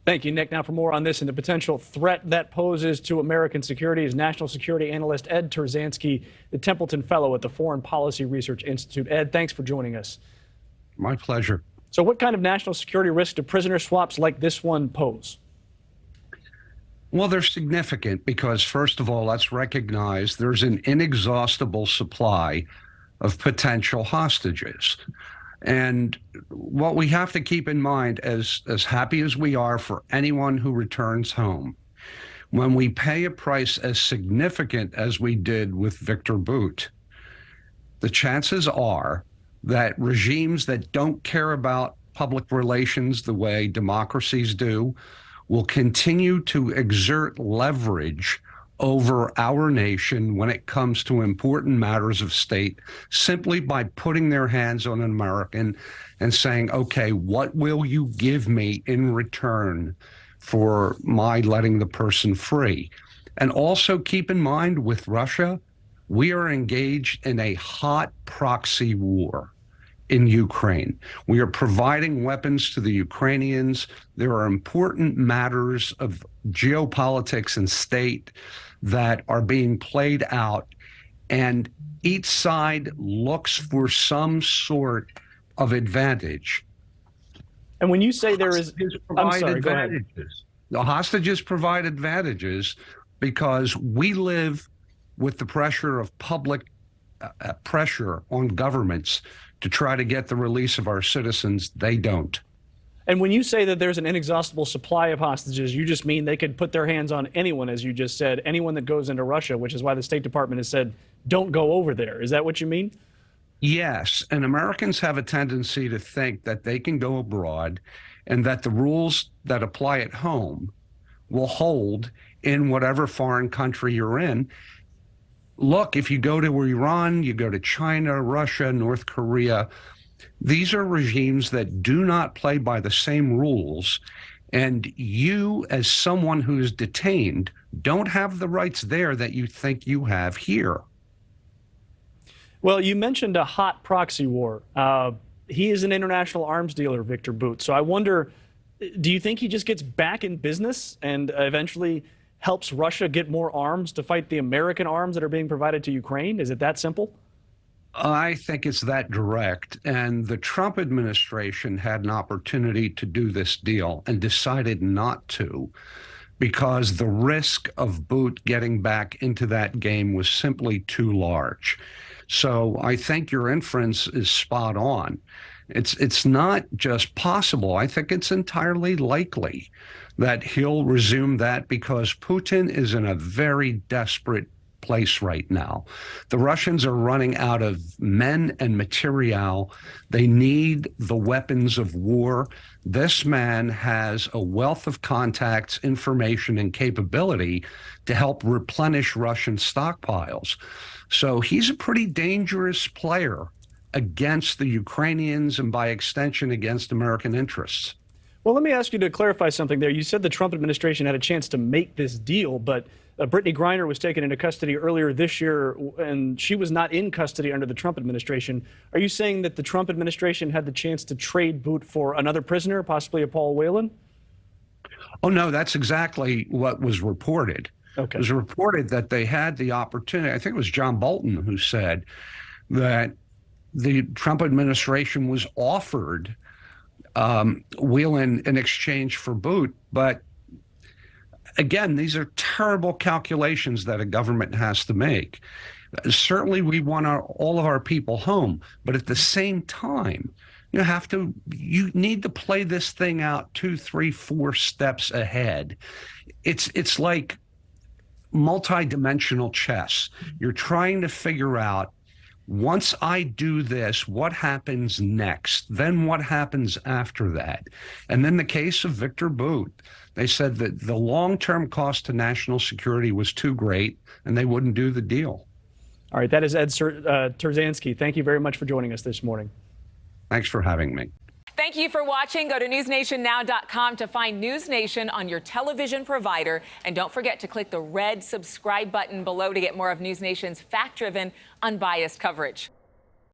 Thank you, Nick. Now for more on this and the potential threat that poses to American security is National Security Analyst Ed Turzanski, the Templeton Fellow at the Foreign Policy Research Institute. Ed, thanks for joining us. My pleasure. So what kind of national security risk do prisoner swaps like this one pose? Well, they're significant because, first of all, let's recognize there's an inexhaustible supply of potential hostages. And what we have to keep in mind, as happy as we are for anyone who returns home, when we pay a price as significant as we did with Viktor Bout, the chances are that regimes that don't care about public relations the way democracies do will continue to exert leverage over our nation when it comes to important matters of state, simply by putting their hands on an American and saying, okay, what will you give me in return for my letting the person free? And also keep in mind, with Russia, we are engaged in a hot proxy war in Ukraine. We are providing weapons to the Ukrainians. There are important matters of geopolitics and state that are being played out, and each side looks for some sort of advantage. And when you say there is, I'm sorry, go ahead. The hostages provide advantages because we live with the pressure of public pressure on governments to try to get the release of our citizens. They don't. And when you say that there's an inexhaustible supply of hostages, you just mean they could put their hands on anyone, as you just said, anyone that goes into Russia, which is why the State Department has said, don't go over there. Is that what you mean? Yes. And Americans have a tendency to think that they can go abroad and that the rules that apply at home will hold in whatever foreign country you're in. Look, if you go to Iran, you go to China, Russia, North Korea, these are regimes that do not play by the same rules. And you, as someone who is detained, don't have the rights there that you think you have here. Well, you mentioned a hot proxy war. He is an international arms dealer, Viktor Bout. So I wonder, do you think he just gets back in business and eventually helps Russia get more arms to fight the American arms that are being provided to Ukraine? Is it that simple? I think it's that direct. And the Trump administration had an opportunity to do this deal and decided not to, because the risk of Bout getting back into that game was simply too large. So I think your inference is spot on. It's not just possible. I think it's entirely likely that he'll resume that, because Putin is in a very desperate place right now. The Russians are running out of men and material. They need the weapons of war. This man has a wealth of contacts, information, and capability to help replenish Russian stockpiles. So he's a pretty dangerous player against the Ukrainians and, by extension, against American interests. Well, let me ask you to clarify something there. You said the Trump administration had a chance to make this deal, but Brittney Griner was taken into custody earlier this year, and she was not in custody under the Trump administration. Are you saying that the Trump administration had the chance to trade Bout for another prisoner, possibly a Paul Whelan? Oh, no, that's exactly what was reported. Okay. It was reported that they had the opportunity. I think it was John Bolton who said that the Trump administration was offered Whelan in exchange for Bout. But again, these are terrible calculations that a government has to make. Certainly, we want all of our people home, but at the same time, you need to play this thing out 2, 3, 4 steps ahead. It's like multi-dimensional chess. You're trying to figure out, once I do this, what happens next? Then what happens after that? And then the case of Viktor Bout, they said that the long-term cost to national security was too great, and they wouldn't do the deal. All right, that is Ed Turzanski. Thank you very much for joining us this morning. Thanks for having me. Thank you for watching. Go to newsnationnow.com to find News Nation on your television provider. And don't forget to click the red subscribe button below to get more of News Nation's fact-driven, unbiased coverage.